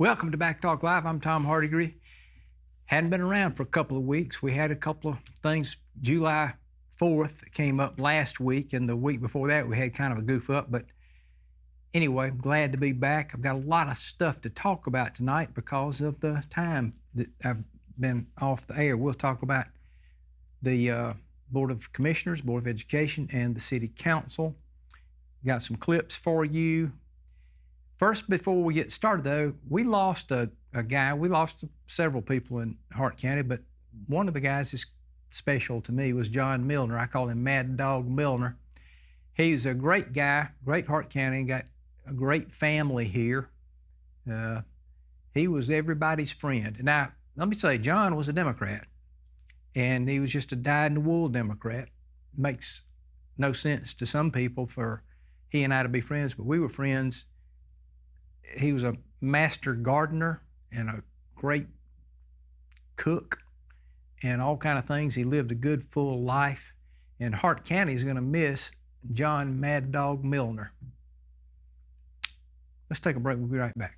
Welcome to Backtalk Live. I'm Tom Hardigree. Hadn't been around for a couple of weeks. We had a couple of things. July 4th came up last week, and the week before that we had kind of a goof up. But anyway, I'm glad to be back. I've got a lot of stuff to talk about tonight because of the time that I've been off the air. We'll talk about the Board of Commissioners, Board of Education, and the City Council. Got some clips for you. First, before we get started, though, we lost a guy. We lost several people in Hart County, but one of the guys is special to me was John Milner. I call him Mad Dog Milner. He's a great guy, great Hart County, got a great family here. He was everybody's friend. Now, let me say, John was a Democrat, and he was just a dyed-in-the-wool Democrat. Makes no sense to some people for he and I to be friends, but we were friends. He was a master gardener and a great cook and all kind of things. He lived a good, full life. And Hart County is going to miss John Mad Dog Milner. Let's take a break. We'll be right back.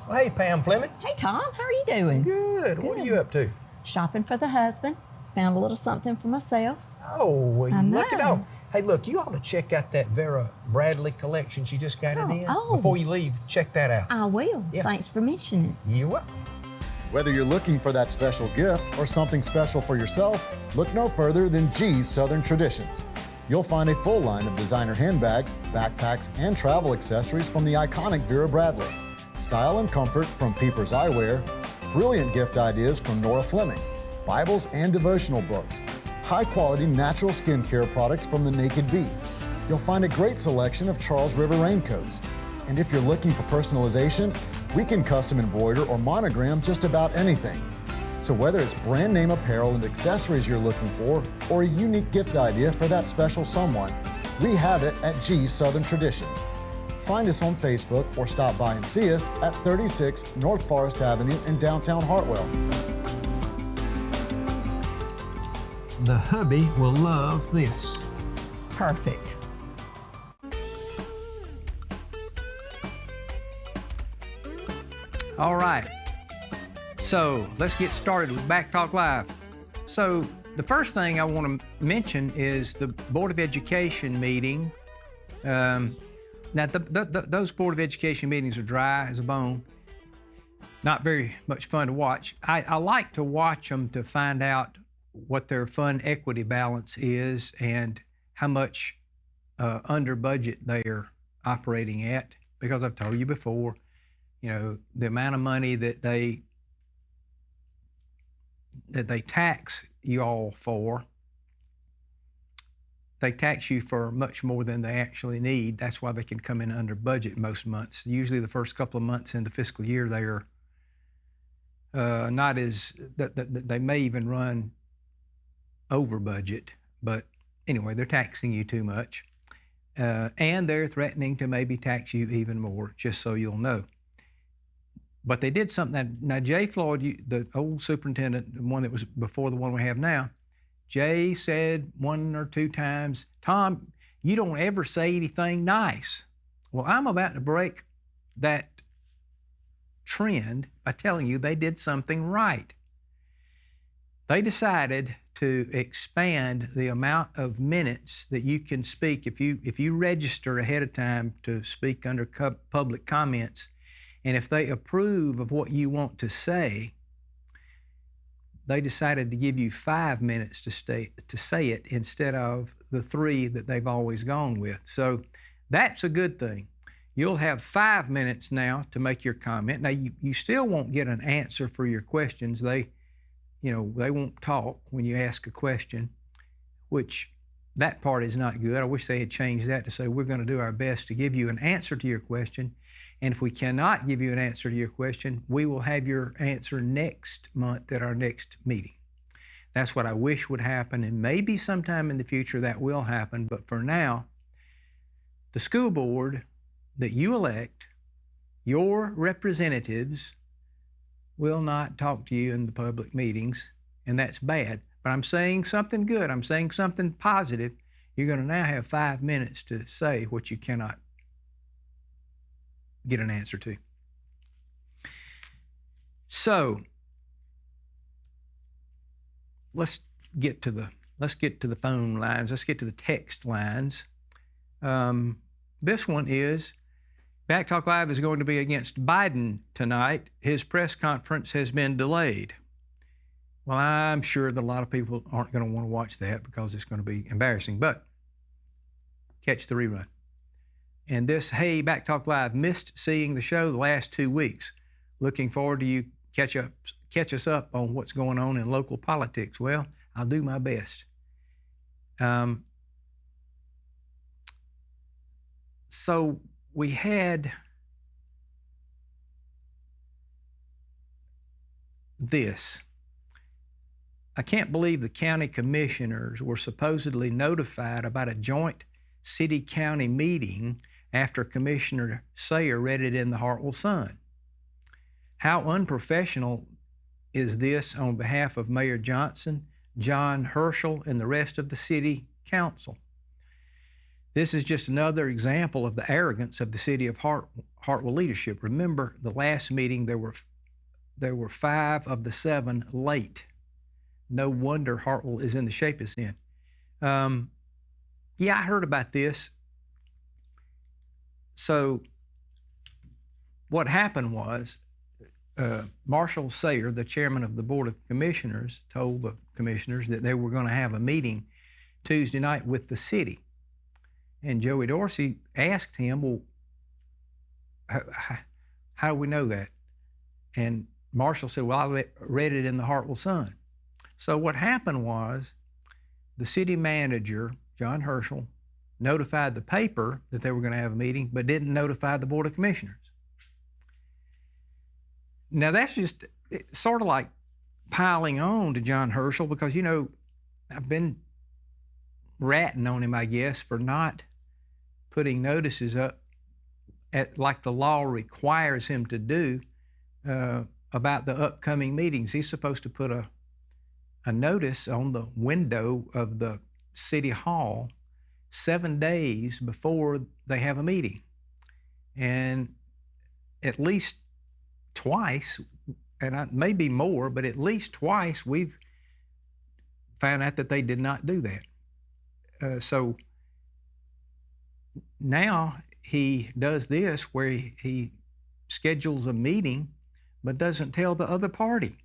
Well, hey, Pam Fleming. Hey, Tom. How are you doing? Good. What are you up to? Shopping for the husband. Found a little something for myself. Oh, well, you lucky know. dog. Hey, look, you ought to check out that Vera Bradley collection. She just got it in. Before you leave, check that out. I will. Yeah. Thanks for mentioning it. You're welcome. Whether you're looking for that special gift or something special for yourself, look no further than G's Southern Traditions. You'll find a full line of designer handbags, backpacks, and travel accessories from the iconic Vera Bradley. Style and comfort from Peepers Eyewear, brilliant gift ideas from Nora Fleming, Bibles and devotional books, high-quality natural skincare products from the Naked Bee. You'll find a great selection of Charles River raincoats. And if you're looking for personalization, we can custom embroider or monogram just about anything. So whether it's brand name apparel and accessories you're looking for, or a unique gift idea for that special someone, we have it at G's Southern Traditions. Find us on Facebook or stop by and see us at 36 North Forest Avenue in downtown Hartwell. The hubby will love this. Perfect. All right. So let's get started with Backtalk Live. So the first thing I want to mention is the Board of Education meeting. Now, those Board of Education meetings are dry as a bone. Not very much fun to watch. I like to watch them to find out what their fund equity balance is and how much under budget they're operating at. Because I've told you before, you know, the amount of money that they tax you all for, they tax you for much more than they actually need. That's why they can come in under budget most months. Usually the first couple of months in the fiscal year, they are not as, they may even run over budget, but anyway, they're taxing you too much. And they're threatening to maybe tax you even more, just so you'll know. But they did something now Jay Floyd, the old superintendent, the one that was before the one we have now, Jay said one or two times, Tom, you don't ever say anything nice. Well, I'm about to break that trend by telling you they did something right. They decided to expand the amount of minutes that you can speak. If you register ahead of time to speak under public comments, and if they approve of what you want to say, they decided to give you 5 minutes to say it instead of the 3 that they've always gone with. So that's a good thing. You'll have 5 minutes now to make your comment. Now, you still won't get an answer for your questions. They won't talk when you ask a question, which that part is not good. I wish they had changed that to say, we're going to do our best to give you an answer to your question. And if we cannot give you an answer to your question, we will have your answer next month at our next meeting. That's what I wish would happen, and maybe sometime in the future that will happen. But for now, the school board that you elect, your representatives, will not talk to you in the public meetings, and that's bad. But I'm saying something good. I'm saying something positive. You're going to now have 5 minutes to say what you cannot get an answer to. So let's get to the phone lines. Let's get to the text lines. This one is, Backtalk Live is going to be against Biden tonight. His press conference has been delayed. Well, I'm sure that a lot of people aren't going to want to watch that because it's going to be embarrassing, but catch the rerun. And this, hey, Backtalk Live, missed seeing the show the last 2 weeks. Looking forward to you catch us up on what's going on in local politics. Well, I'll do my best. So we had this. I can't believe the county commissioners were supposedly notified about a joint city-county meeting after Commissioner Sayer read it in the Hartwell Sun. How unprofessional is this on behalf of Mayor Johnson, John Herschel, and the rest of the city council? This is just another example of the arrogance of the city of Hartwell leadership. Remember, the last meeting, there were 5 of the 7 late. No wonder Hartwell is in the shape it's in. Yeah, I heard about this. So what happened was Marshall Sayer, the chairman of the Board of Commissioners, told the commissioners that they were going to have a meeting Tuesday night with the city. And Joey Dorsey asked him, well, how do we know that? And Marshall said, well, I read it in the Hartwell Sun. So what happened was the city manager, John Herschel, notified the paper that they were going to have a meeting, but didn't notify the Board of Commissioners. Now that's just sort of like piling on to John Herschel because, you know, I've been ratting on him, I guess, for not putting notices up like the law requires him to do about the upcoming meetings. He's supposed to put a notice on the window of the city hall 7 days before they have a meeting. And at least twice, and maybe more, but at least twice we've found out that they did not do that. So now he does this where he schedules a meeting but doesn't tell the other party.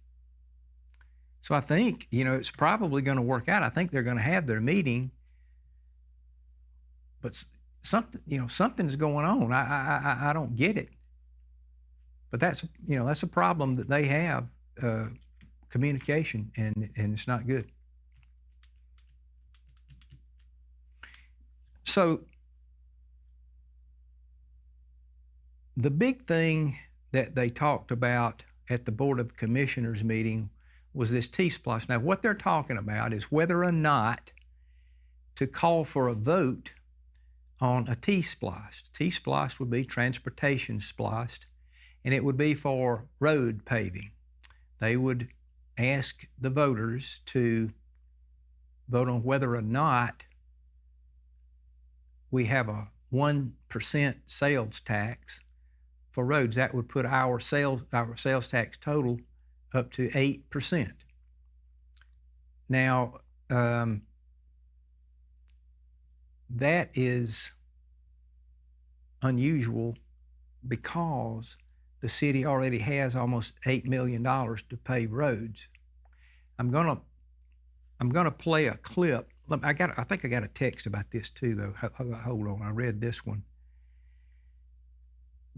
So I think, you know, it's probably going to work out. I think they're going to have their meeting, but something's going on. I don't get it. But that's a problem that they have, communication, and it's not good. So the big thing that they talked about at the Board of Commissioners meeting was this TSPLOST. Now, what they're talking about is whether or not to call for a vote on a TSPLOST. TSPLOST would be Transportation SPLOST, and it would be for road paving. They would ask the voters to vote on whether or not we have a 1% sales tax for roads. That would put our sales tax total up to 8%. Now, that is unusual because the city already has almost $8 million to pave roads. I'm gonna play a clip. I think I got a text about this too, though. Hold on, I read this one.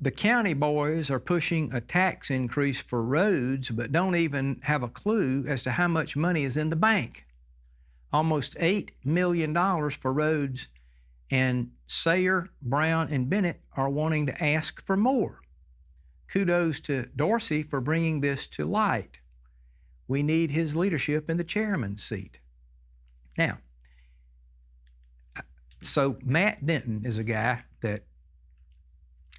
The county boys are pushing a tax increase for roads, but don't even have a clue as to how much money is in the bank. Almost $8 million for roads, and Sayer, Brown, and Bennett are wanting to ask for more. Kudos to Dorsey for bringing this to light. We need his leadership in the chairman's seat. Now, so Matt Denton is a guy that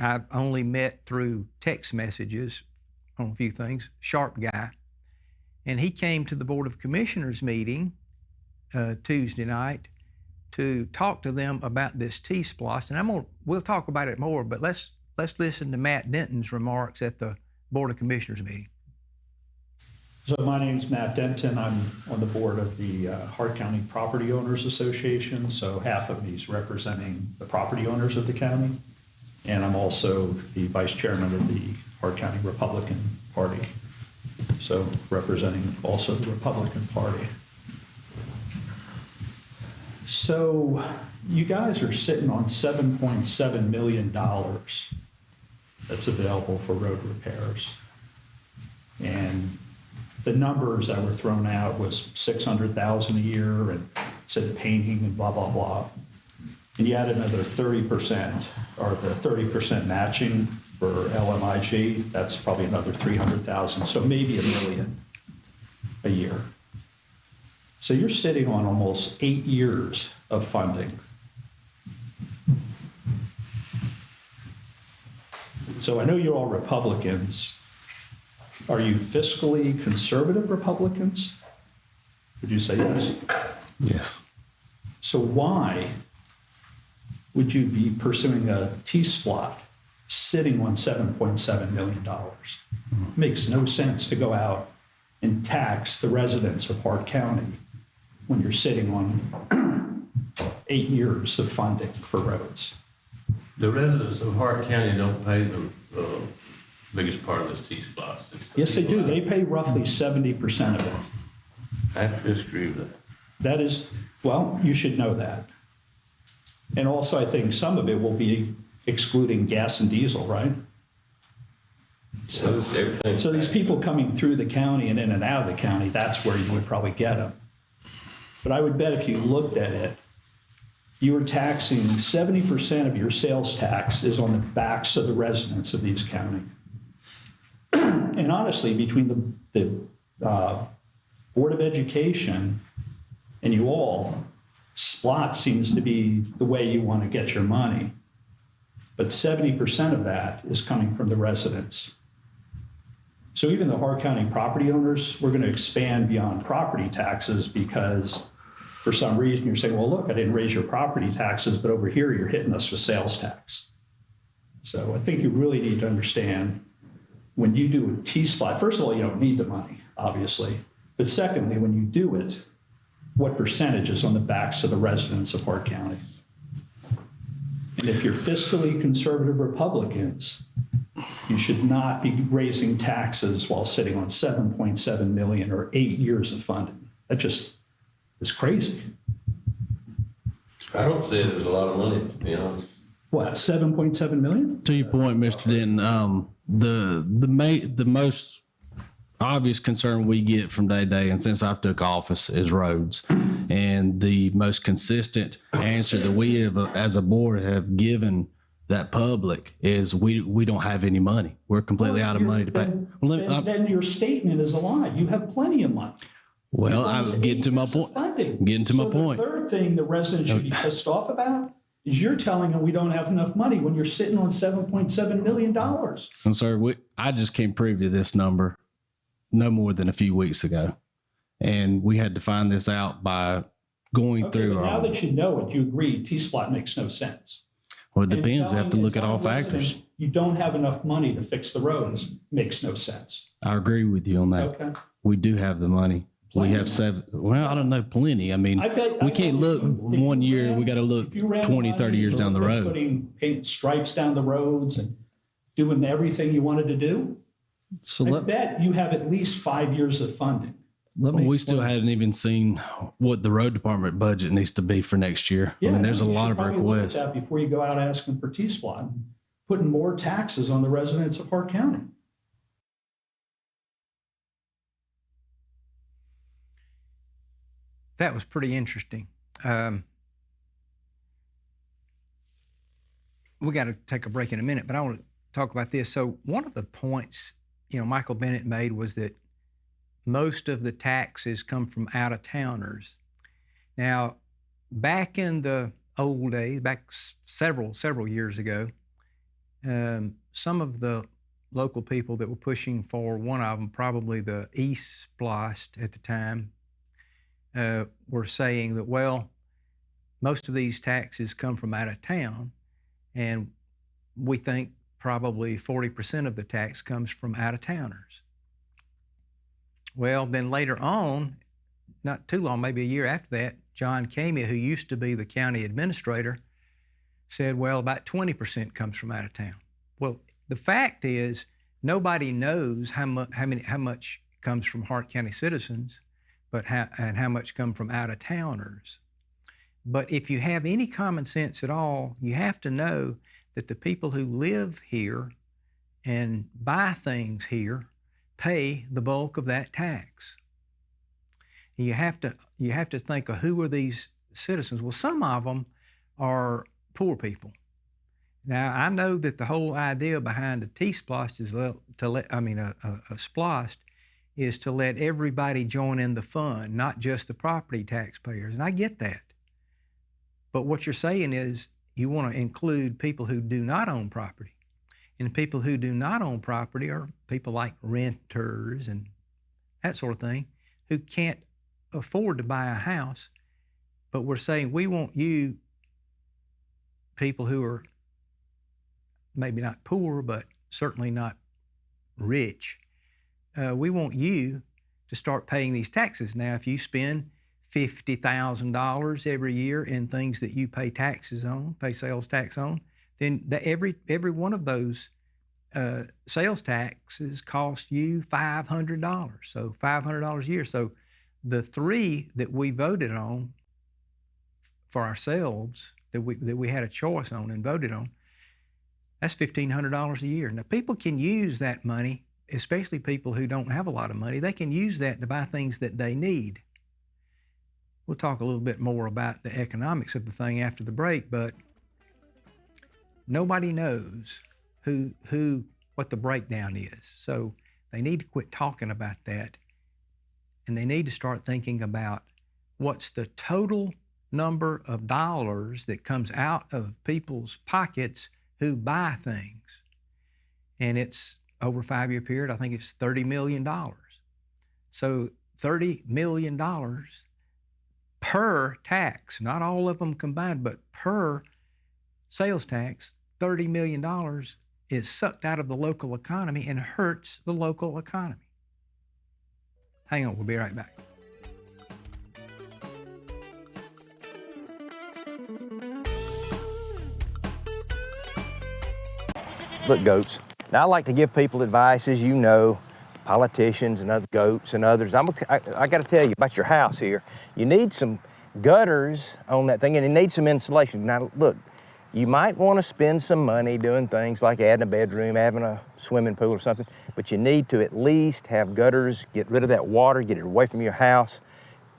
I've only met through text messages on a few things, sharp guy. And he came to the Board of Commissioners meeting Tuesday night to talk to them about this TSPLOST. And we'll talk about it more, but let's listen to Matt Denton's remarks at the Board of Commissioners meeting. So my name's Matt Denton. I'm on the board of the Hart County Property Owners Association. So half of me is representing the property owners of the county. And I'm also the vice chairman of the Hart County Republican Party. So representing also the Republican Party. So you guys are sitting on $7.7 million that's available for road repairs. And the numbers that were thrown out was $600,000 a year and said painting and blah, blah, blah. And you add another 30% or the 30% matching for LMIG, that's probably another $300,000. So maybe $1 million a year. So you're sitting on almost 8 years of funding. So I know you're all Republicans. Are you fiscally conservative Republicans? Would you say yes? Yes. So why would you be pursuing a T-SPLOST sitting on $7.7 million? Makes no sense to go out and tax the residents of Hart County when you're sitting on 8 years of funding for roads. The residents of Hart County don't pay the biggest part of this T-SPLOST. Yes, they do. They pay roughly 70% of it. I disagree with that. That is, well, you should know that. And also, I think some of it will be excluding gas and diesel, right? So these people coming through the county and in and out of the county, that's where you would probably get them. But I would bet if you looked at it, you were taxing 70% of your sales tax is on the backs of the residents of these counties. And honestly, between the Board of Education and you all, SPLOST seems to be the way you want to get your money. But 70% of that is coming from the residents. So even the Hart County property owners, we're going to expand beyond property taxes because for some reason you're saying, well, look, I didn't raise your property taxes, but over here you're hitting us with sales tax. So I think you really need to understand when you do a T-SPLOST, first of all, you don't need the money, obviously. But secondly, when you do it, what percentage is on the backs of the residents of Hart County? And if you're fiscally conservative Republicans, you should not be raising taxes while sitting on $7.7 million or 8 years of funding. That just is crazy. I don't say there's a lot of money, to be honest. What, 7.7 million? To your point, Mr. Denton, the most obvious concern we get from day to day, and since I've took office, is roads. And the most consistent answer that we have, as a board, have given that public is we don't have any money. We're completely out of money to pay. Then your statement is a lie. You have plenty of money. Well, I'm getting to my point. Getting to my point. The third thing the residents should be pissed off about is you're telling them we don't have enough money when you're sitting on $7.7 million. And sir, I just came privy to this number no more than a few weeks ago. And we had to find this out by going through Now that you know it, you agree T-SPLOST makes no sense. Well, it depends. You have to look at all factors. You don't have enough money to fix the roads makes no sense. I agree with you on that. Okay. We do have the money. Plenty. We have I don't know, plenty. I mean, we can't look 1 year. We got to look 20, 30 years down the road. Putting paint stripes down the roads and doing everything you wanted to do. So I bet you have at least 5 years of funding. we still hadn't even seen what the road department budget needs to be for next year. I mean, there's a lot of requests. That before you go out asking for T-SPLOST, putting more taxes on the residents of Hart County. That was pretty interesting. We got to take a break in a minute, but I want to talk about this. So one of the points, Michael Bennett made was that most of the taxes come from out-of-towners. Now, back in the old days, back several years ago, some of the local people that were pushing for one of them, probably the East Splost at the time, were saying that, well, most of these taxes come from out of town, and we think probably 40% of the tax comes from out-of-towners. Well, then later on, not too long, maybe a year after that, John Camey, who used to be the county administrator, said, well, about 20% comes from out of town. Well, the fact is, nobody knows how much comes from Hart County citizens, and how much come from out of towners. But if you have any common sense at all, you have to know that the people who live here and buy things here pay the bulk of that tax. You have to think of who are these citizens. Well, some of them are poor people. Now, I know that the whole idea behind a TSPLOST is a SPLOST is to let everybody join in the fund, not just the property taxpayers, and I get that. But what you're saying is you want to include people who do not own property. And people who do not own property are people like renters and that sort of thing who can't afford to buy a house. But we're saying we want you people who are maybe not poor, but certainly not rich. We want you to start paying these taxes. Now, if you spend $50,000 every year in things that you pay taxes on, pay sales tax on, then every one of those sales taxes cost you $500. So $500 a year. So the three that we voted on for ourselves, that we had a choice on and voted on, that's $1,500 a year. Now, people can use that money, especially people who don't have a lot of money. They can use that to buy things that they need. We'll talk a little bit more about the economics of the thing after the break, but nobody knows what the breakdown is. So they need to quit talking about that, and they need to start thinking about what's the total number of dollars that comes out of people's pockets who buy things. And it's over a 5-year period, I think it's $30 million. So $30 million per tax, not all of them combined, but per sales tax, $30 million is sucked out of the local economy and hurts the local economy. Hang on, we'll be right back. Look, goats, now I like to give people advice, as you know, politicians and other goats and others. I got to tell you about your house here. You need some gutters on that thing, and you need some insulation. Now, look, you might want to spend some money doing things like adding a bedroom, having a swimming pool or something, but you need to at least have gutters, get rid of that water, get it away from your house.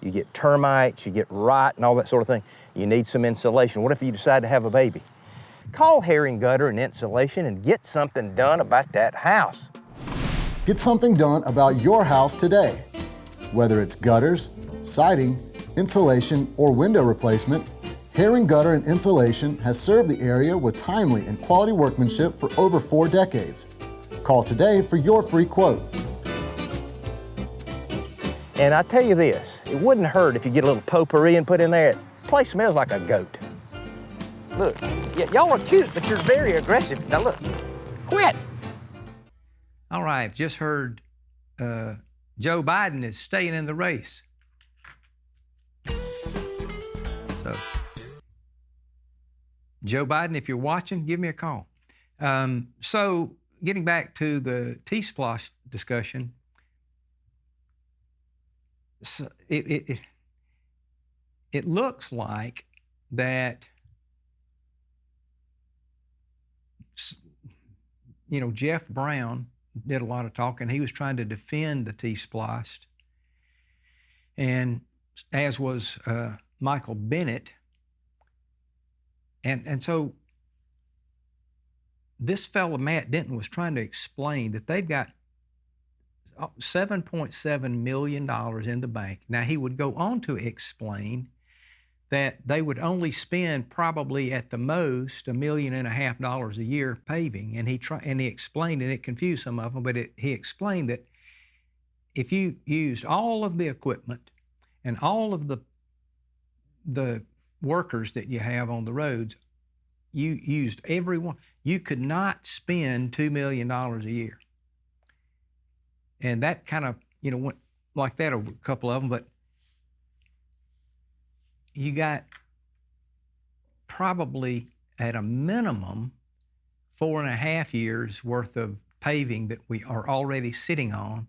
You get termites, you get rot and all that sort of thing. You need some insulation. What if you decide to have a baby? Call Herring Gutter and Insulation and get something done about that house. Get something done about your house today. Whether it's gutters, siding, insulation, or window replacement, Herring Gutter and Insulation has served the area with timely and quality workmanship for over 4 decades. Call today for your free quote. And I tell you this, it wouldn't hurt if you get a little potpourri and put in there. The place smells like a goat. Look, y'all are cute, but you're very aggressive. Now look, quit. All right, just heard Joe Biden is staying in the race. So, Joe Biden, if you're watching, give me a call. So, getting back to the TSPLOST discussion, so it looks like that, you know, Jeff Brown did a lot of talking. He was trying to defend the TSPLOST, and as was Michael Bennett. And so this fellow, Matt Denton, was trying to explain that they've got $7.7 million in the bank. Now, he would go on to explain that they would only spend probably at the most $1.5 million a year paving. And he explained, and it confused some of them, but he explained that if you used all of the equipment and all of the workers that you have on the roads, you used everyone, you could not spend $2 million a year. And that kind of, you know, like that, over a couple of them, but you got probably at a minimum 4.5 years worth of paving that we are already sitting on,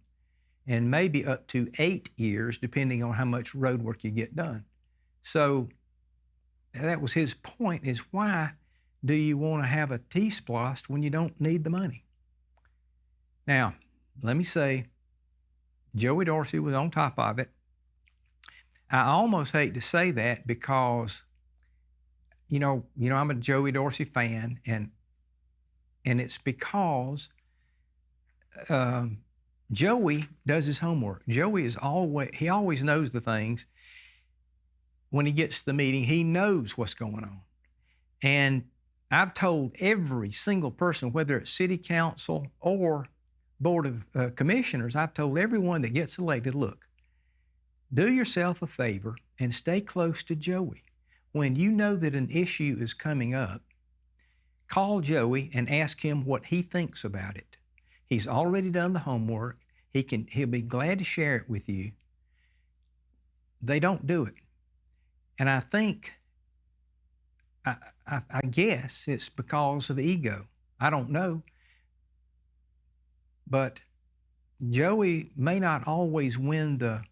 and maybe up to 8 years, depending on how much road work you get done. So that was his point, is why do you want to have a TSPLOST when you don't need the money? Now, let me say, Joey Dorsey was on top of it. I almost hate to say that because, I'm a Joey Dorsey fan, and it's because Joey does his homework. Joey always knows the things. When he gets to the meeting, he knows what's going on. And I've told every single person, whether it's city council or board of commissioners, I've told everyone that gets elected, look, do yourself a favor and stay close to Joey. When you know that an issue is coming up, call Joey and ask him what he thinks about it. He's already done the homework. He'll be glad to share it with you. They don't do it. And I think, I guess it's because of ego. I don't know. But Joey may not always win the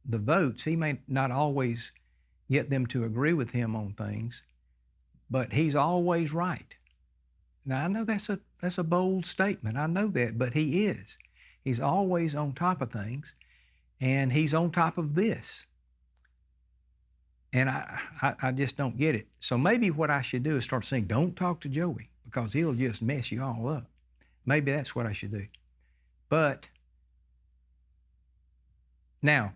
votes. He may not always get them to agree with him on things, but he's always right. Now, I know that's a bold statement. I know that, but he is. He's always on top of things, and he's on top of this. And I just don't get it. So maybe what I should do is start saying, don't talk to Joey, because he'll just mess you all up. Maybe that's what I should do. But now,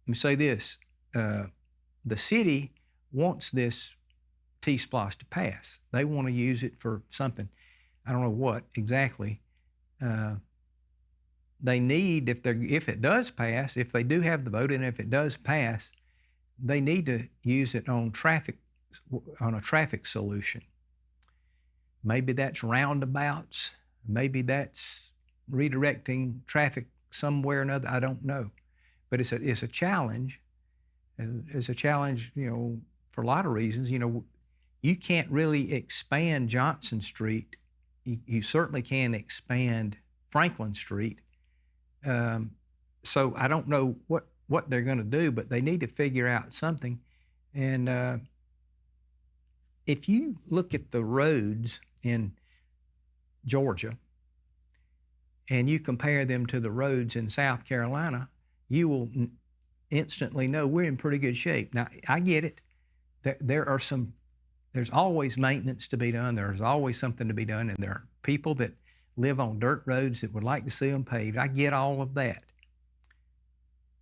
let me say this. The city wants this TSPLOST to pass. They want to use it for something. I don't know what exactly. They need, if it does pass, if they do have the vote, and if it does pass, they need to use it on a traffic solution. Maybe that's roundabouts. Maybe that's redirecting traffic somewhere or another. I don't know. But it's a challenge. It's a challenge, for a lot of reasons. You can't really expand Johnson Street. You certainly can expand Franklin Street. So I don't know what they're going to do, but they need to figure out something. And if you look at the roads in Georgia and you compare them to the roads in South Carolina, you will instantly know we're in pretty good shape. Now, I get it. There's always maintenance to be done. There's always something to be done. And there are people that live on dirt roads that would like to see them paved. I get all of that.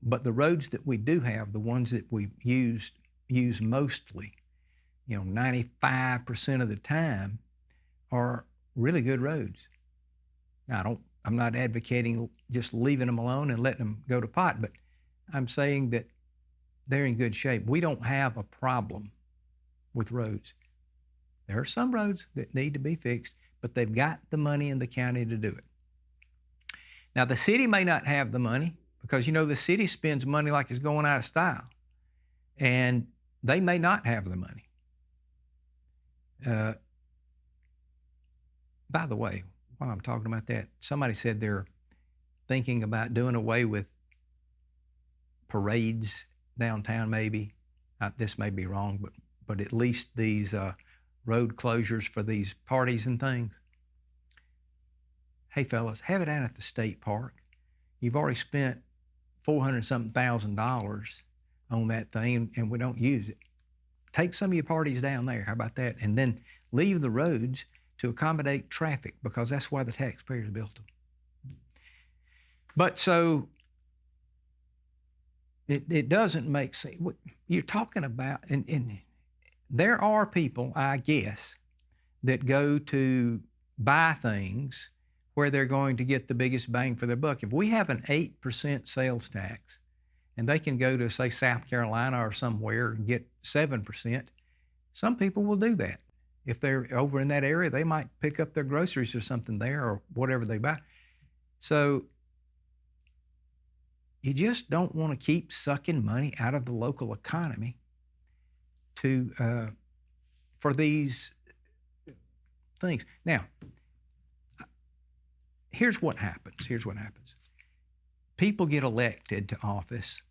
But the roads that we do have, the ones that we use mostly, 95% of the time, are really good roads. Now, I'm not advocating just leaving them alone and letting them go to pot, but I'm saying that they're in good shape. We don't have a problem with roads. There are some roads that need to be fixed, but they've got the money in the county to do it. Now, the city may not have the money because, the city spends money like it's going out of style, and they may not have the money. By the way, while I'm talking about that, somebody said they're thinking about doing away with parades downtown, maybe. This may be wrong, but at least these road closures for these parties and things. Hey, fellas, have it out at the state park. You've already spent $400-something thousand on that thing, and we don't use it. Take some of your parties down there. How about that? And then leave the roads to accommodate traffic, because that's why the taxpayers built them. But so it doesn't make sense. What you're talking about, and there are people, I guess, that go to buy things where they're going to get the biggest bang for their buck. If we have an 8% sales tax and they can go to, say, South Carolina or somewhere and get 7%, some people will do that. If they're over in that area, they might pick up their groceries or something there or whatever they buy. So you just don't want to keep sucking money out of the local economy for these things. Now, here's what happens. People get elected to office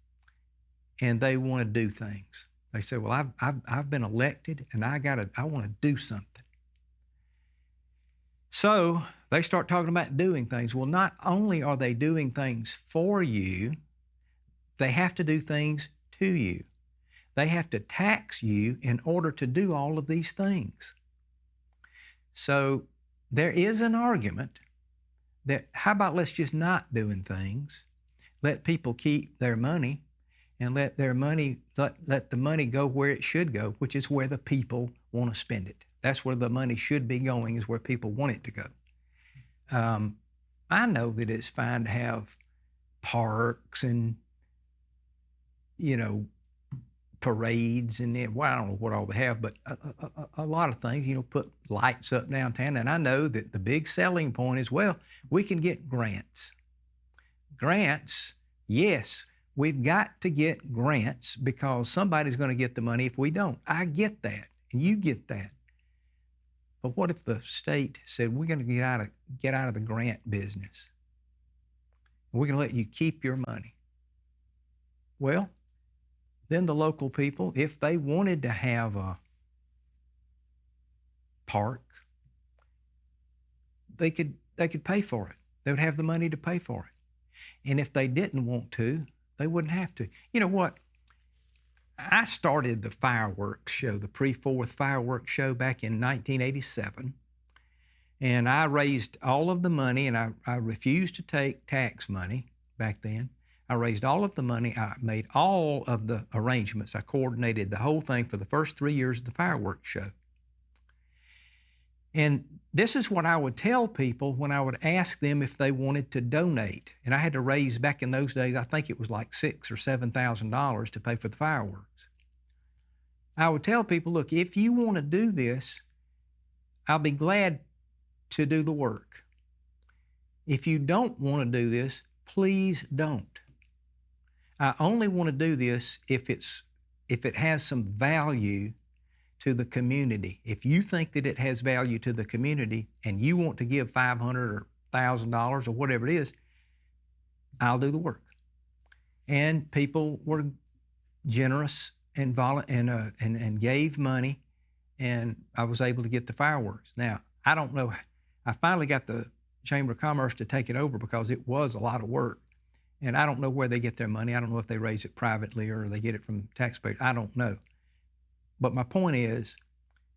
and they want to do things. They say, well, I've been elected and I want to do something. So they start talking about doing things. Well, not only are they doing things for you, they have to do things to you. They have to tax you in order to do all of these things. So there is an argument that how about let's just not doing things, let people keep their money, and let the money go where it should go, which is where the people want to spend it. That's where the money should be going, is where people want it to go. I know that it's fine to have parks and, parades and I don't know what all they have, but a lot of things, put lights up downtown. And I know that the big selling point is, well, we can get grants. Grants, yes, we've got to get grants because somebody's going to get the money if we don't. I get that, and you get that. But what if the state said, we're going to get out of the grant business? We're going to let you keep your money. Well, then the local people, if they wanted to have a park, they could pay for it. They would have the money to pay for it. And if they didn't want to, they wouldn't have to. You know what? I started the fireworks show, the pre-4th fireworks show back in 1987. And I raised all of the money, and I refused to take tax money back then. I raised all of the money. I made all of the arrangements. I coordinated the whole thing for the first 3 years of the fireworks show. And this is what I would tell people when I would ask them if they wanted to donate. And I had to raise, back in those days, I think it was like $6,000 or $7,000 to pay for the fireworks. I would tell people, look, if you want to do this, I'll be glad to do the work. If you don't want to do this, please don't. I only want to do this if it has some value to the community. If you think that it has value to the community and you want to give $500 or $1,000 or whatever it is, I'll do the work. And people were generous and gave money, and I was able to get the fireworks. Now, I don't know. I finally got the Chamber of Commerce to take it over because it was a lot of work. And I don't know where they get their money. I don't know if they raise it privately or they get it from taxpayers. I don't know. But my point is,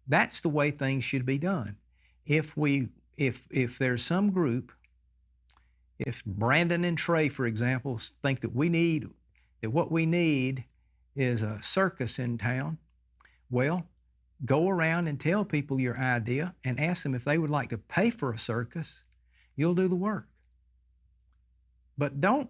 that's the way things should be done. If there's some group, if Brandon and Trey, for example, think that what we need is a circus in town, well, go around and tell people your idea and ask them if they would like to pay for a circus. You'll do the work. But don't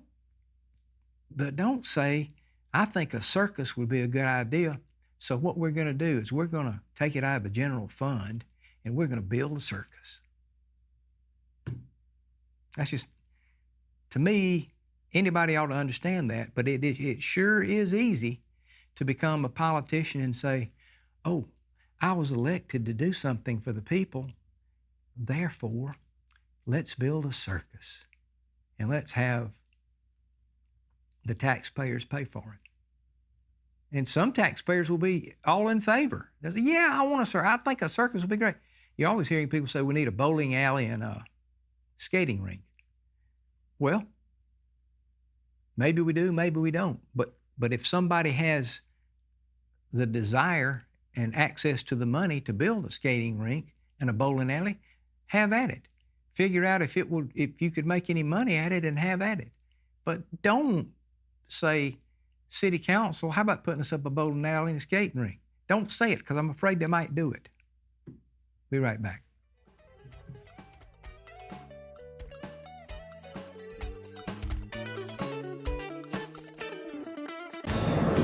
say, I think a circus would be a good idea. So what we're going to do is we're going to take it out of the general fund and we're going to build a circus. That's just, to me, anybody ought to understand that, but it sure is easy to become a politician and say, oh, I was elected to do something for the people, therefore, let's build a circus and let's have the taxpayers pay for it. And some taxpayers will be all in favor. They'll say, yeah, I want a circus. I think a circus would be great. You're always hearing people say we need a bowling alley and a skating rink. Well, maybe we do, maybe we don't. But if somebody has the desire and access to the money to build a skating rink and a bowling alley, have at it. Figure out if you could make any money at it and have at it. But don't say, City Council, how about putting us up a bowling alley and a skating rink? Don't say it, because I'm afraid they might do it. Be right back.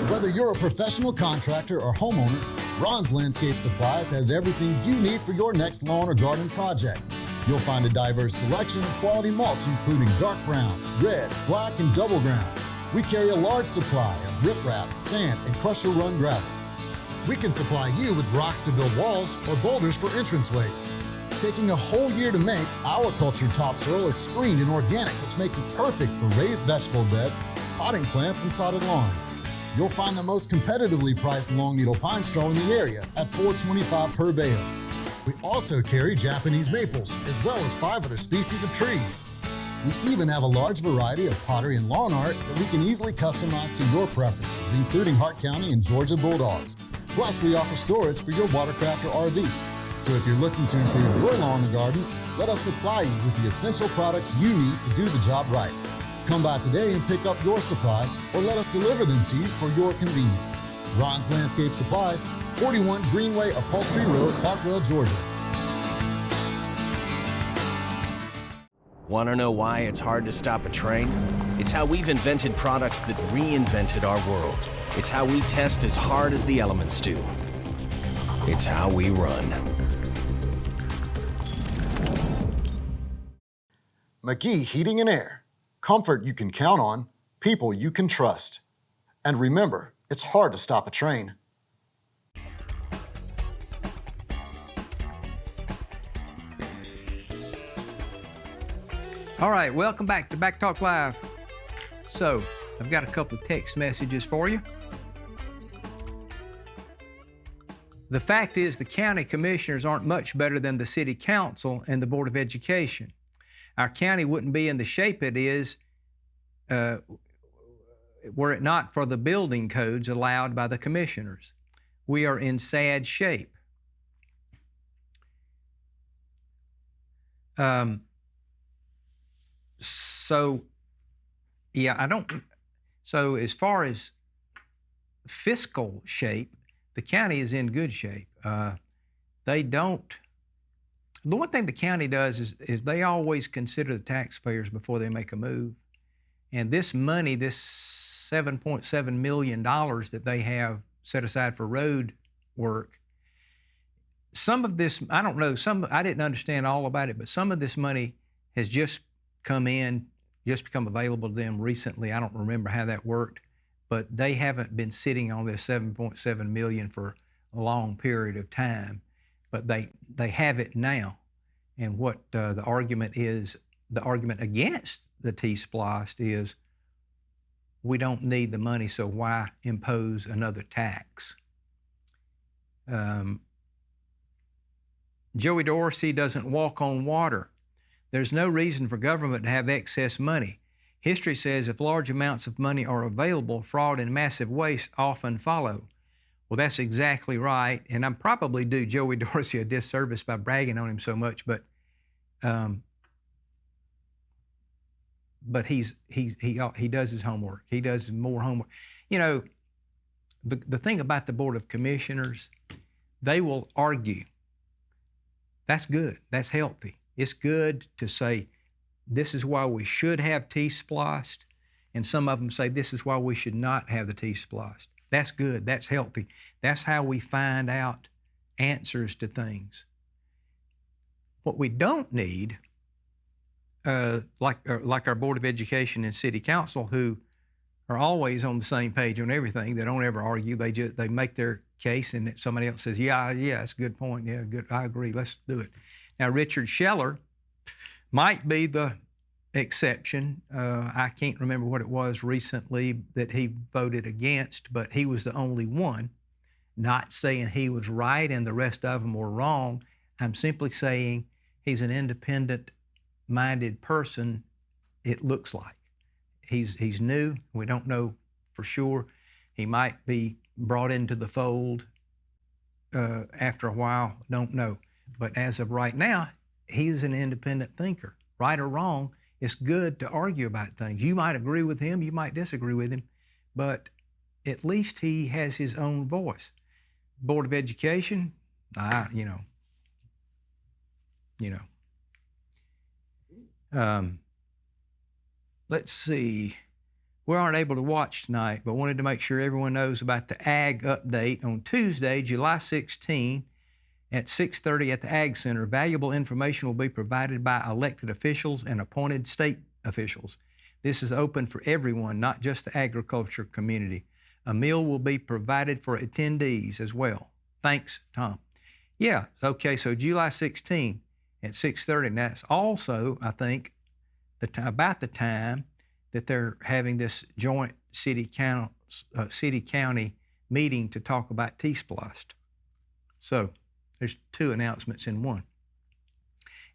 Whether you're a professional contractor or homeowner, Ron's Landscape Supplies has everything you need for your next lawn or garden project. You'll find a diverse selection of quality mulch, including dark brown, red, black, and double ground. We carry a large supply of riprap, sand, and crusher run gravel. We can supply you with rocks to build walls or boulders for entranceways. Taking a whole year to make, our cultured topsoil is screened and organic, which makes it perfect for raised vegetable beds, potting plants, and sodded lawns. You'll find the most competitively priced long needle pine straw in the area at $4.25 per bale. We also carry Japanese maples, as well as 5 other species of trees. We even have a large variety of pottery and lawn art that we can easily customize to your preferences, including Hart County and Georgia Bulldogs. Plus, we offer storage for your watercraft or RV. So if you're looking to improve your lawn and garden, let us supply you with the essential products you need to do the job right. Come by today and pick up your supplies, or let us deliver them to you for your convenience. Ron's Landscape Supplies, 41 Greenway Upholstery Road, Hartwell, Georgia. Want to know why it's hard to stop a train? It's how we've invented products that reinvented our world. It's how we test as hard as the elements do. It's how we run. McGee Heating and Air. Comfort you can count on, people you can trust. And remember, it's hard to stop a train. All right, welcome back to Backtalk Live. So, I've got a couple of text messages for you. The fact is, the county commissioners aren't much better than the city council and the Board of Education. Our county wouldn't be in the shape it is were it not for the building codes allowed by the commissioners. We are in sad shape. So as far as fiscal shape, the county is in good shape. The one thing the county does is they always consider the taxpayers before they make a move. And this money, this $7.7 million that they have set aside for road work, some of this, I don't know, I didn't understand all about it, but some of this money has just come in, just become available to them recently. I don't remember how that worked, but they haven't been sitting on this $7.7 million for a long period of time, but they have it now. And what the argument against the TSPLOST is, we don't need the money, so why impose another tax? Joey Dorsey doesn't walk on water. There's no reason for government to have excess money. History says if large amounts of money are available, fraud and massive waste often follow. Well, that's exactly right, and I probably do Joey Dorsey a disservice by bragging on him so much, but he does his homework. He does more homework. You know, the thing about the Board of Commissioners, they will argue. That's good. That's healthy. It's good to say, this is why we should have TSPLOST, and some of them say, this is why we should not have the TSPLOST. That's good. That's healthy. That's how we find out answers to things. What we don't need, like our Board of Education and City Council, who are always on the same page on everything. They don't ever argue. They make their case, and somebody else says, yeah, that's a good point. Yeah, good. I agree. Let's do it. Now, Richard Scheller might be the exception. I can't remember what it was recently that he voted against, but he was the only one. Not saying he was right and the rest of them were wrong. I'm simply saying he's an independent-minded person, it looks like. He's new. We don't know for sure. He might be brought into the fold after a while. Don't know. But as of right now, he's an independent thinker. Right or wrong, it's good to argue about things. You might agree with him, you might disagree with him, but at least he has his own voice. Board of Education, let's see. We aren't able to watch tonight, but wanted to make sure everyone knows about the Ag Update on Tuesday, July 16 at 6:30 at the Ag Center. Valuable information will be provided by elected officials and appointed state officials. This is open for everyone, not just the agriculture community. A meal will be provided for attendees as well. Thanks, Tom. Yeah, okay, so July 16 at 6:30, and that's also, I think, about the time that they're having this joint city-county meeting to talk about TSPLOST. So there's two announcements in one.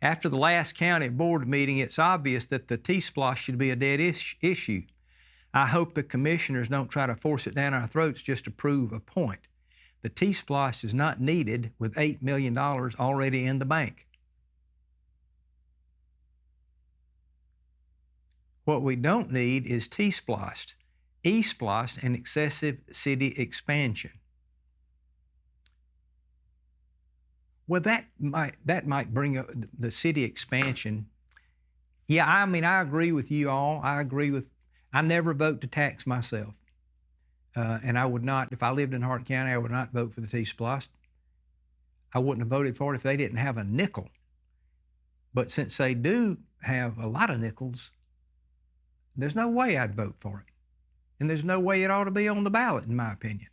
After the last county board meeting, it's obvious that the TSPLOST should be a dead issue. I hope the commissioners don't try to force it down our throats just to prove a point. The TSPLOST is not needed with $8 million already in the bank. What we don't need is TSPLOST, E-SPLOST, and excessive city expansion. Well, that might bring up the city expansion. Yeah, I mean, I agree with you all. I never vote to tax myself. And I would not, if I lived in Hart County, I would not vote for the TSPLOST. I wouldn't have voted for it if they didn't have a nickel. But since they do have a lot of nickels, there's no way I'd vote for it. And there's no way it ought to be on the ballot, in my opinion.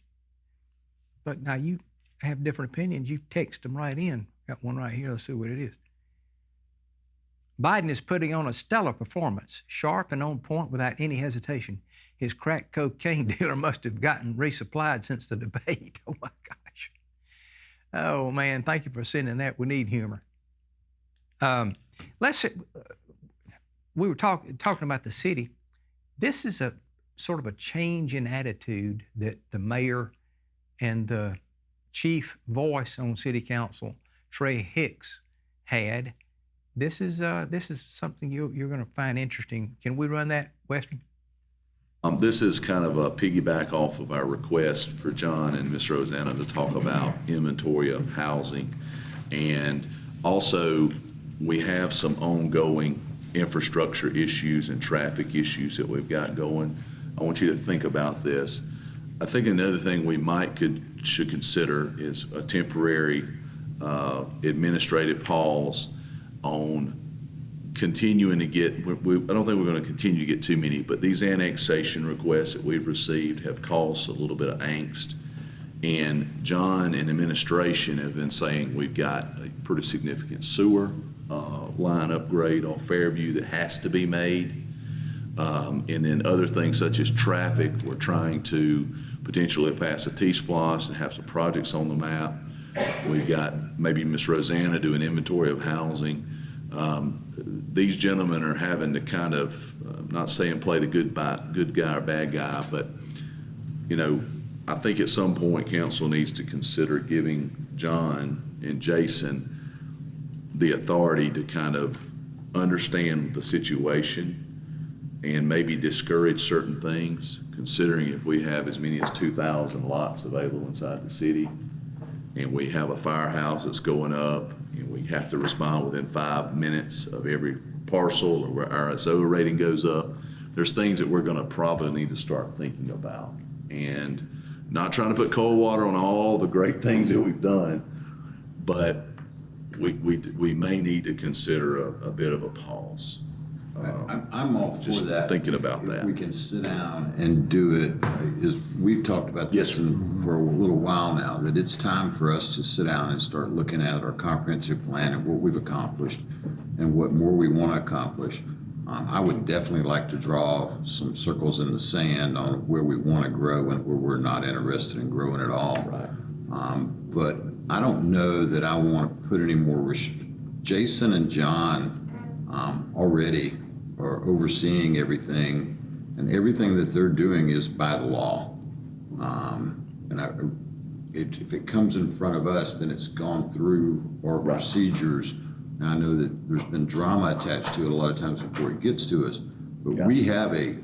But now you have different opinions. You text them right in. Got one right here. Let's see what it is. Biden is putting on a stellar performance, sharp and on point without any hesitation. His crack cocaine dealer must have gotten resupplied since the debate. Oh my gosh. Oh man, thank you for sending that. We need humor. We were talking about the city. This is a sort of a change in attitude that the mayor and the chief voice on city council, Trey Hicks, had. This is something you're going to find interesting. Can we run that, Weston? This is kind of a piggyback off of our request for John and Ms. Rosanna to talk about inventory of housing. And also, we have some ongoing infrastructure issues and traffic issues that we've got going. I want you to think about this. I think another thing we should consider is a temporary administrative pause on continuing to get, I don't think we're going to continue to get too many, but these annexation requests that we've received have caused a little bit of angst. And John and administration have been saying we've got a pretty significant sewer line upgrade on Fairview that has to be made. And then other things such as traffic, we're trying to potentially pass a TSPLOST and have some projects on the map. We've got maybe Ms. Rosanna do an inventory of housing. These gentlemen are having to kind of, not saying play the good guy or bad guy, but I think at some point council needs to consider giving John and Jason the authority to kind of understand the situation and maybe discourage certain things, considering if we have as many as 2,000 lots available inside the city and we have a firehouse that's going up and we have to respond within 5 minutes of every parcel, or where our SO rating goes up, there's things that we're going to probably need to start thinking about. And not trying to put cold water on all the great things that we've done, but we may need to consider a bit of a pause. I'm all for that. Thinking about that. If we can sit down and do it, is we've talked about this for a little while now, that it's time for us to sit down and start looking at our comprehensive plan and what we've accomplished and what more we want to accomplish. I would definitely like to draw some circles in the sand on where we want to grow and where we're not interested in growing at all. Right. But I don't know that I want to put any more Jason and John already are overseeing everything, and everything that they're doing is by the law. If it comes in front of us, then it's gone through our procedures. Now, I know that there's been drama attached to it a lot of times before it gets to us, but we have a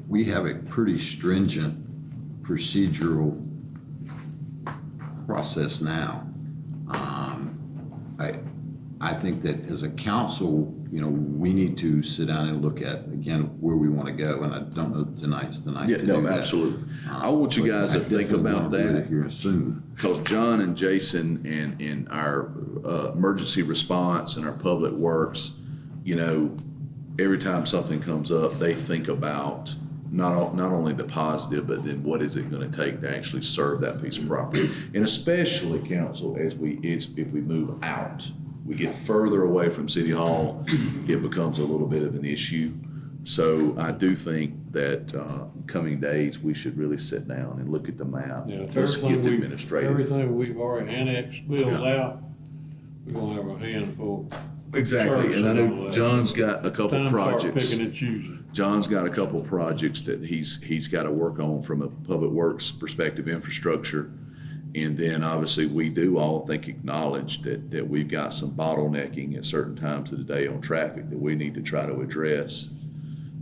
pretty stringent procedural process now. I think that as a council, we need to sit down and look at, again, where we want to go. And I don't know that tonight's the night to do that. Absolutely. I want you guys to think about that here soon. Because John and Jason and our emergency response and our public works, every time something comes up, they think about not only the positive, but then what is it going to take to actually serve that piece of property? And especially, council, if we move out, we get further away from City Hall, it becomes a little bit of an issue. So I do think that coming days, we should really sit down and look at the map. Yeah, if Let's get the administrative. everything we've already annexed bills out, we're gonna have a handful. Exactly, and I know John's got a couple Time to start projects. picking and choosing. John's got a couple projects that he's got to work on from a public works perspective, infrastructure. And then obviously we do all think acknowledge that we've got some bottlenecking at certain times of the day on traffic that we need to try to address.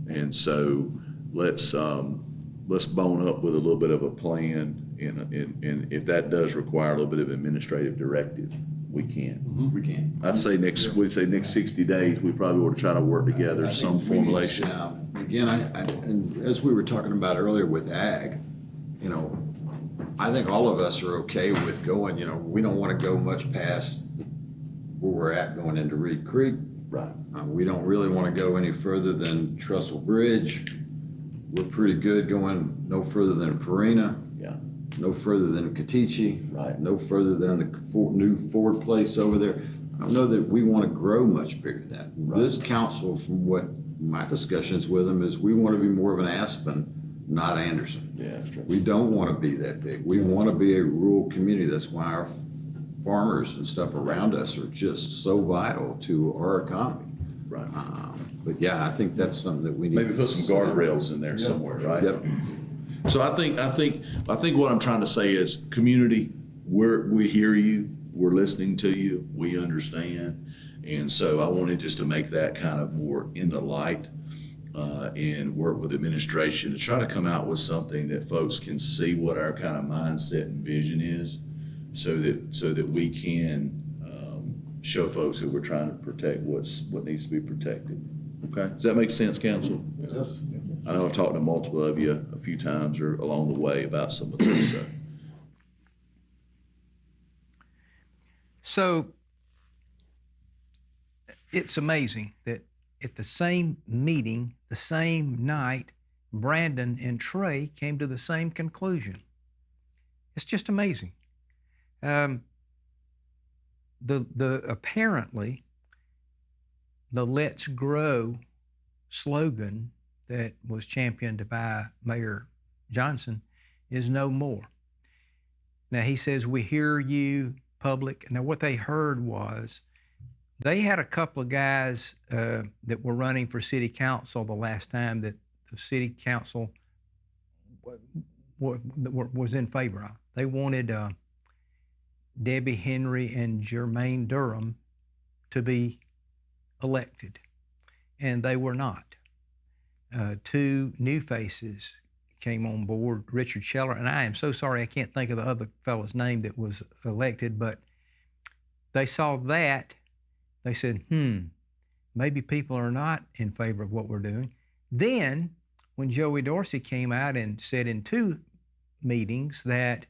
And so let's bone up with a little bit of a plan, and if that does require a little bit of administrative directive, we can. We can. I'd say we'd say next 60 days, we probably ought to try to work together some formulation. Now, again, and as we were talking about earlier with ag, you know, I think all of us are okay with going, you know, we don't want to go much past where we're at going into Reed Creek. Right. We don't really want to go any further than Trestle Bridge. We're pretty good going no further than Farina. Yeah. No further than Katichi. Right. No further than the new Ford place over there. I don't know that we want to grow much bigger than that. Right. This council, from what my discussions with them, is we want to be more of an Aspen, not Anderson. Yeah, that's right. We don't want to be that big. We want to be a rural community. That's why our farmers and stuff around us are just so vital to our economy. Right. But yeah, I think that's something that we need. Maybe put some guardrails in there somewhere, right? Yep. So I think what I'm trying to say is, community, we hear you, we're listening to you, we understand. And so I wanted just to make that kind of more in the light, and work with administration to try to come out with something that folks can see what our kind of mindset and vision is, so that we can show folks that we're trying to protect what needs to be protected. Okay, does that make sense, council? Yes. I know I've talked to multiple of you a few times or along the way about some of this. So it's amazing that at the same meeting, the same night, Brandon and Trey came to the same conclusion. It's just amazing. Apparently the Let's Grow slogan that was championed by Mayor Johnson is no more. Now he says, we hear you, public. Now what they heard was, they had a couple of guys that were running for city council the last time that the city council was in favor of. They wanted Debbie Henry and Jermaine Durham to be elected, and they were not. Two new faces came on board, Richard Scheller, and I am so sorry I can't think of the other fellow's name that was elected, but they saw that. They said, maybe people are not in favor of what we're doing. Then, when Joey Dorsey came out and said in 2 meetings that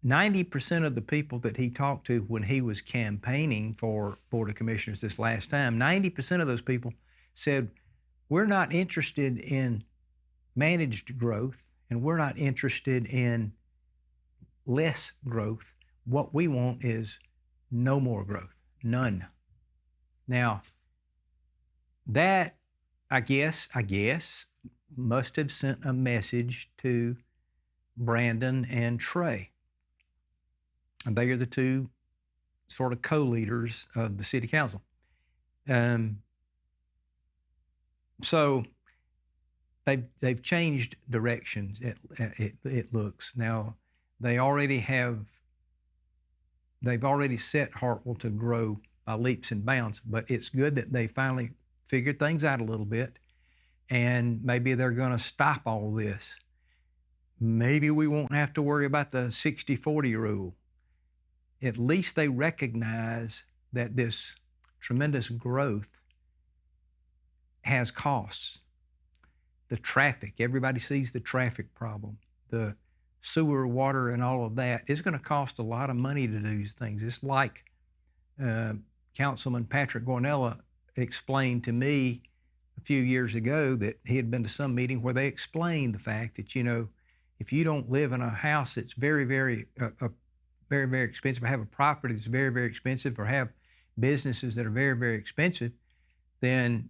90% of the people that he talked to when he was campaigning for Board of Commissioners this last time, 90% of those people said, we're not interested in managed growth, and we're not interested in less growth. What we want is no more growth. None. Now, that, I guess, must have sent a message to Brandon and Trey. And they are the 2 sort of co-leaders of the city council. So they've changed directions, it looks. Now, they've already set Hartwell to grow by leaps and bounds, but it's good that they finally figured things out a little bit, and maybe they're going to stop all this. Maybe we won't have to worry about the 60-40 rule. At least they recognize that this tremendous growth has costs. The traffic, everybody sees the traffic problem. The sewer, water, and all of that. It's going to cost a lot of money to do these things. It's like Councilman Patrick Gornella explained to me a few years ago that he had been to some meeting where they explained the fact that, if you don't live in a house that's very, very, very, very expensive, or have a property that's very, very expensive, or have businesses that are very, very expensive, then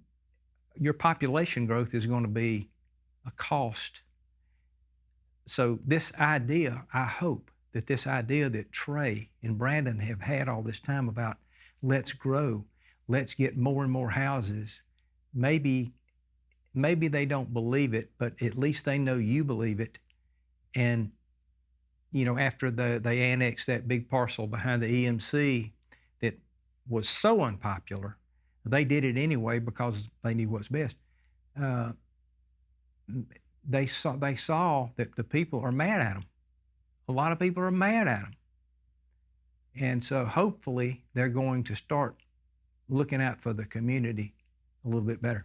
your population growth is going to be a cost. So this idea, I hope that this idea that Trey and Brandon have had all this time about let's grow, let's get more and more houses, maybe they don't believe it, but at least they know you believe it. And, after they annexed that big parcel behind the EMC that was so unpopular, they did it anyway because they knew what's best. They saw that the people are mad at them. A lot of people are mad at them. And so hopefully they're going to start looking out for the community a little bit better.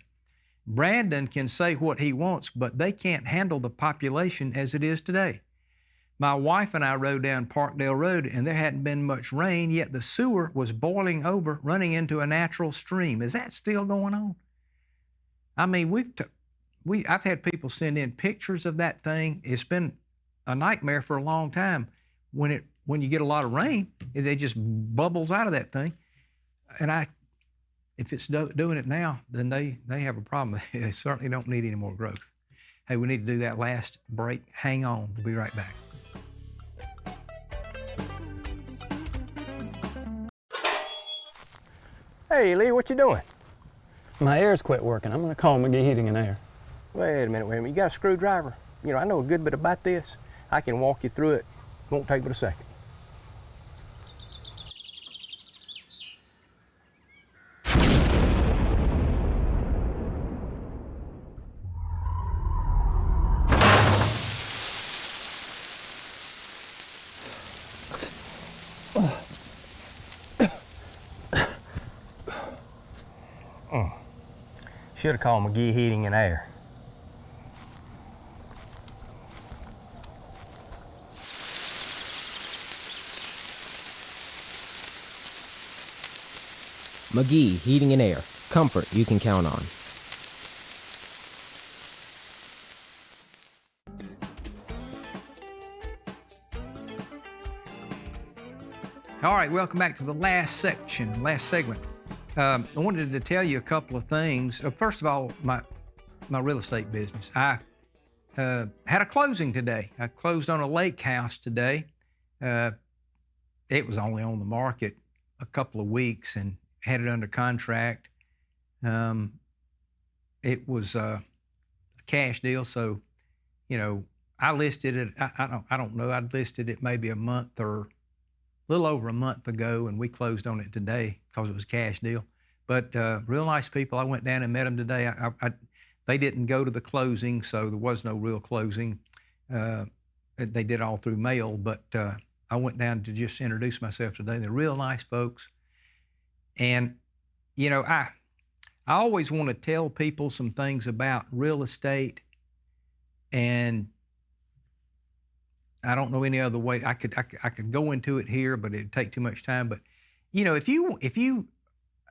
Brandon can say what he wants, but they can't handle the population as it is today. My wife and I rode down Parkdale Road, and there hadn't been much rain, yet the sewer was boiling over, running into a natural stream. Is that still going on? I mean, I've had people send in pictures of that thing. It's been a nightmare for a long time. When you get a lot of rain, it just bubbles out of that thing. And if it's doing it now, then they have a problem. They certainly don't need any more growth. Hey, we need to do that last break. Hang on. We'll be right back. Hey, Lee, what you doing? My air's quit working. I'm going to call McGee Heating and Air. Wait a minute. You got a screwdriver? I know a good bit about this. I can walk you through it. Won't take but a second. Should have called McGee Heating and Air. McGee Heating and Air. Comfort you can count on. All right, welcome back to the last segment. I wanted to tell you a couple of things. First of all, my real estate business. I had a closing today. I closed on a lake house today. It was only on the market a couple of weeks and had it under contract. It was a cash deal, so I listed it. I don't know. I listed it maybe a month or a little over a month ago, and we closed on it today because it was a cash deal. But real nice people. I went down and met them today. They didn't go to the closing, so there was no real closing. They did all through mail, but I went down to just introduce myself today. They're real nice folks. And, I always want to tell people some things about real estate, and I don't know any other way. I could go into it here, but it'd take too much time. But if you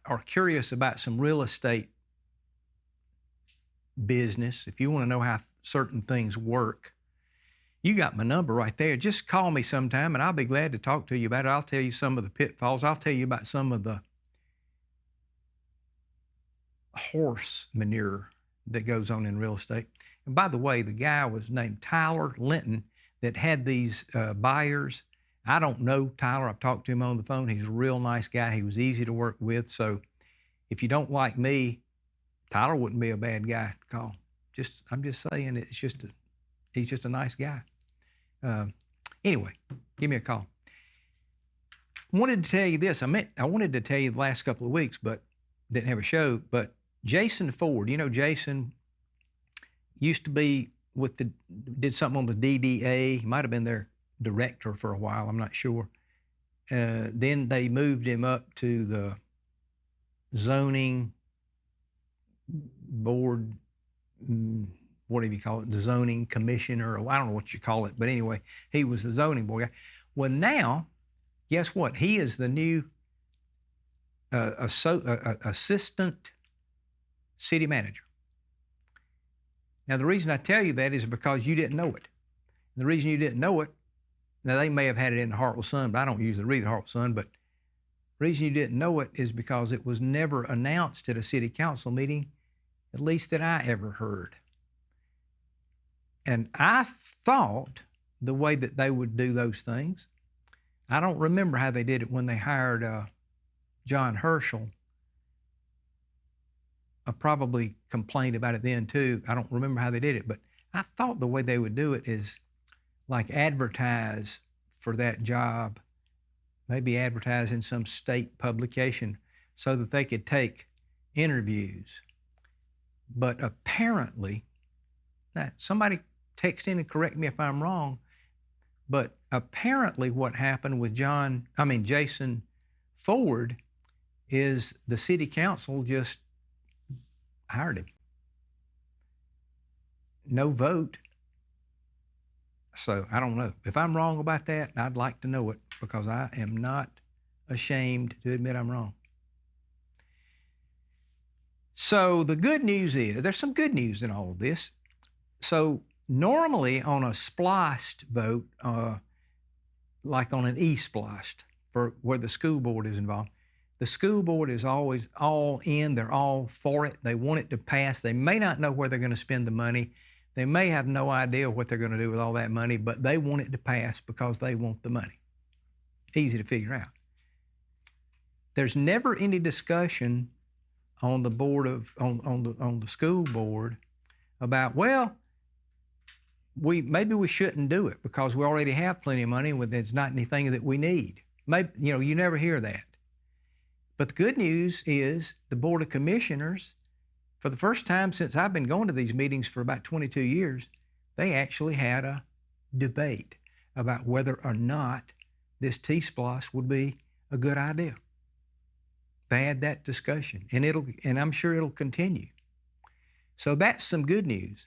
are curious about some real estate business, if you want to know how certain things work, you got my number right there. Just call me sometime, and I'll be glad to talk to you about it. I'll tell you some of the pitfalls. I'll tell you about some of the horse manure that goes on in real estate. And by the way, the guy was named Tyler Linton that had these buyers. I don't know Tyler. I've talked to him on the phone. He's a real nice guy. He was easy to work with. So if you don't like me, Tyler wouldn't be a bad guy to call. I'm just saying, he's just a nice guy. Anyway, give me a call. I wanted to tell you this. I wanted to tell you the last couple of weeks, but didn't have a show. But Jason Ford, Jason used to be did something on the DDA. He might have been their director for a while. I'm not sure. Then they moved him up to the zoning board, whatever you call it, the zoning commissioner, or I don't know what you call it. But anyway, he was the zoning board guy. Well, now, guess what? He is the new assistant city manager. Now, the reason I tell you that is because you didn't know it. And the reason you didn't know it, now they may have had it in the Hartwell Sun, but I don't usually read the Hartwell Sun, but the reason you didn't know it is because it was never announced at a city council meeting, at least that I ever heard. And I thought the way that they would do those things, I don't remember how they did it when they hired John Herschel. I probably complained about it then too. I don't remember how they did it, but I thought the way they would do it is like advertise for that job, maybe advertise in some state publication so that they could take interviews. But apparently, now somebody text in and correct me if I'm wrong, but apparently what happened with Jason Ford is the city council just hired him. No vote. So I don't know. If I'm wrong about that, I'd like to know it because I am not ashamed to admit I'm wrong. So the good news is, there's some good news in all of this. So normally on a SPLOST vote, like on an E-SPLOST, for where the school board is involved, the school board is always all in, they're all for it, they want it to pass. They may not know where they're going to spend the money. They may have no idea what they're going to do with all that money, but they want it to pass because they want the money. Easy to figure out. There's never any discussion on the board on the school board about, well, maybe we shouldn't do it because we already have plenty of money and there's not anything that we need. Maybe, you never hear that. But the good news is the Board of Commissioners, for the first time since I've been going to these meetings for about 22 years, they actually had a debate about whether or not this TSPLOST would be a good idea. They had that discussion, and I'm sure it'll continue. So that's some good news.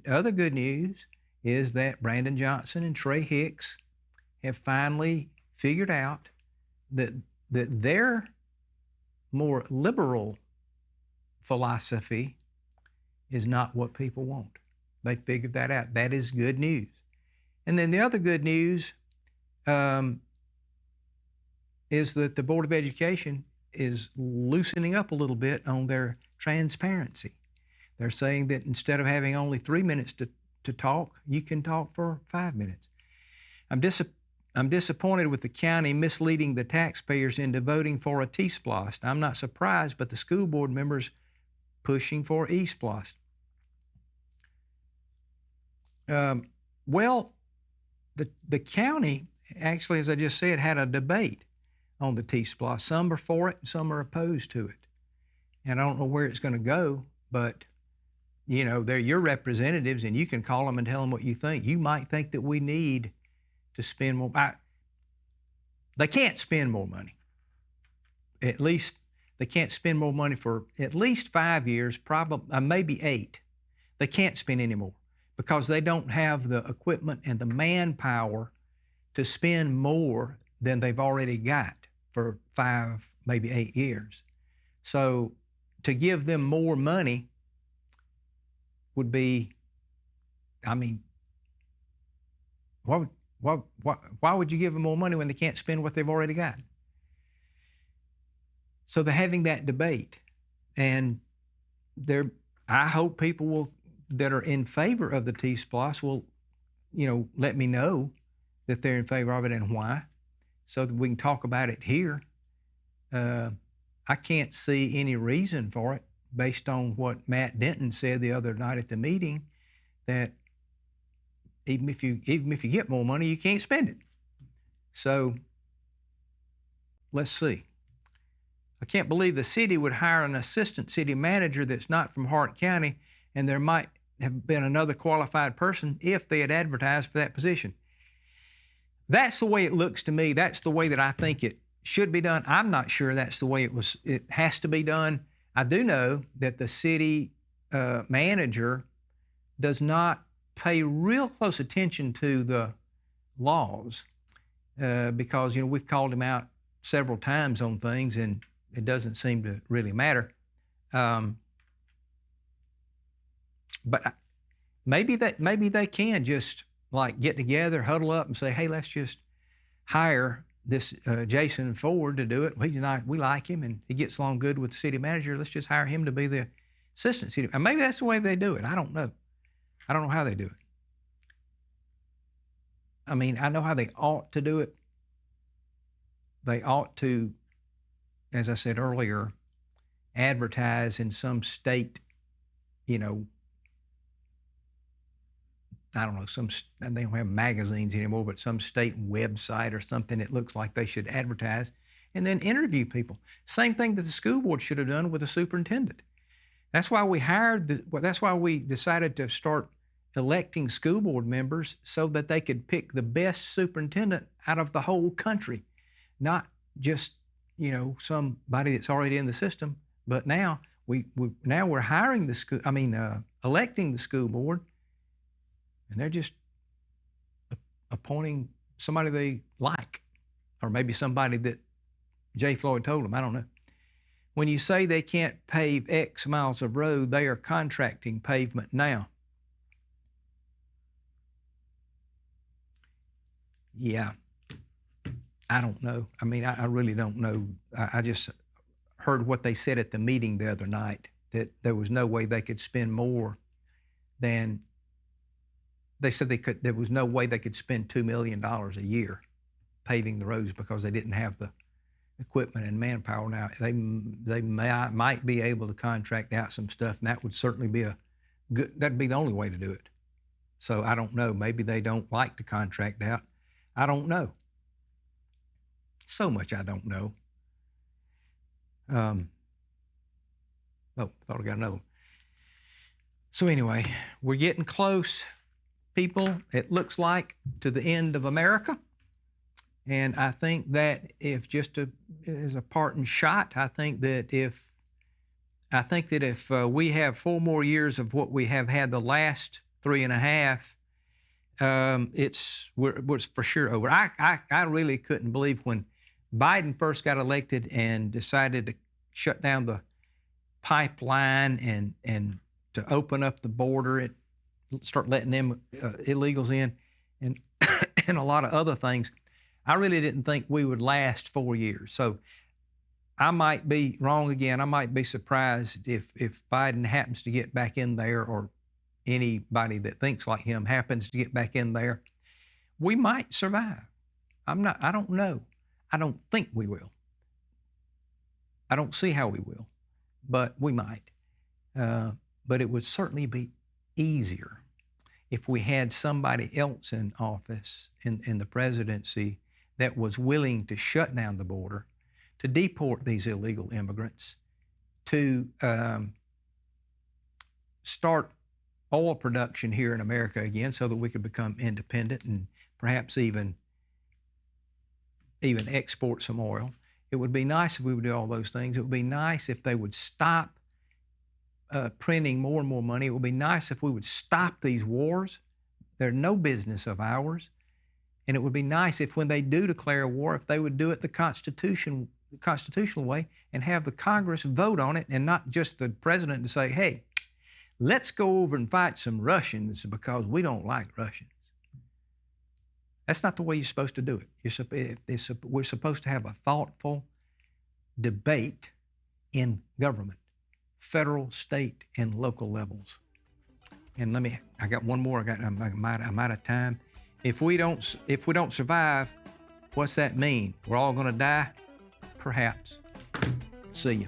Other good news is that Brandon Johnson and Trey Hicks have finally figured out that their more liberal philosophy is not what people want. They figured that out. That is good news. And then the other good news is that the Board of Education is loosening up a little bit on their transparency. They're saying that instead of having only 3 minutes to talk, you can talk for 5 minutes. I'm disappointed with the county misleading the taxpayers into voting for a TSPLOST. I'm not surprised, but the school board members pushing for E-SPLOST. Well, the county actually, as I just said, had a debate on the TSPLOST. Some are for it and some are opposed to it. And I don't know where it's going to go, but they're your representatives and you can call them and tell them what you think. You might think that we need to spend more. They can't spend more money. At least they can't spend more money for at least 5 years, probably maybe 8. They can't spend any more because they don't have the equipment and the manpower to spend more than they've already got for 5, maybe 8 years. So to give them more money would be, why would you give them more money when they can't spend what they've already got? So they're having that debate, and I hope people that are in favor of the TSPLOST will, let me know that they're in favor of it and why, so that we can talk about it here. I can't see any reason for it based on what Matt Denton said the other night at the meeting, that even if you get more money, you can't spend it. So let's see. I can't believe the city would hire an assistant city manager that's not from Hart County, and there might have been another qualified person if they had advertised for that position. That's the way it looks to me. That's the way that I think it should be done. I'm not sure that's the way it has to be done. I do know that the city manager does not pay real close attention to the laws because, we've called him out several times on things and it doesn't seem to really matter. But maybe they can just like get together, huddle up, and say, "Hey, let's just hire this Jason Ford to do it. We like him, and he gets along good with the city manager. Let's just hire him to be the assistant city." And maybe that's the way they do it. I don't know. I don't know how they do it. I mean, I know how they ought to do it. They ought to, as I said earlier, advertise in some state, you know, I don't know, they don't have magazines anymore, but some state website or something that looks like they should advertise, and then interview people. Same thing that the school board should have done with the superintendent. That's why that's why we decided to start electing school board members so that they could pick the best superintendent out of the whole country, not just, you know, somebody that's already in the system. But now we're hiring electing the school board, and they're just appointing somebody they like, or maybe somebody that Jay Floyd told them. I don't know. When you say they can't pave X miles of road, they are contracting pavement now. Yeah, I don't know. I mean, I really don't know. I just heard what they said at the meeting the other night, that there was no way they could spend more than, they said there was no way they could spend $2 million a year paving the roads because they didn't have the equipment and manpower. Now, they might be able to contract out some stuff, and that would certainly be that'd be the only way to do it. So I don't know. Maybe they don't like to contract out. I don't know. So much I don't know. Thought I got another one. So anyway, we're getting close, people, it looks like, to the end of America. And I think that if as a parting shot, I think that if we have 4 more years of what we have had the last 3.5, we're for sure over. I really couldn't believe when Biden first got elected and decided to shut down the pipeline and to open up the border, and start letting them illegals in, and and a lot of other things. I really didn't think we would last 4 years. So I might be wrong again. I might be surprised if Biden happens to get back in there, or anybody that thinks like him happens to get back in there. We might survive. I don't know. I don't think we will. I don't see how we will, but we might. But it would certainly be easier if we had somebody else in office in the presidency that was willing to shut down the border, to deport these illegal immigrants, to start oil production here in America again so that we could become independent and perhaps even export some oil. It would be nice if we would do all those things. It would be nice if they would stop printing more and more money. It would be nice if we would stop these wars. They're no business of ours. And it would be nice if when they do declare a war, if they would do it the constitutional way and have the Congress vote on it, and not just the president to say, hey, let's go over and fight some Russians because we don't like Russians. That's not the way you're supposed to do it. We're supposed to have a thoughtful debate in government, federal, state, and local levels. And I got one more. I'm out of time. If we don't survive, what's that mean? We're all going to die? Perhaps. See you.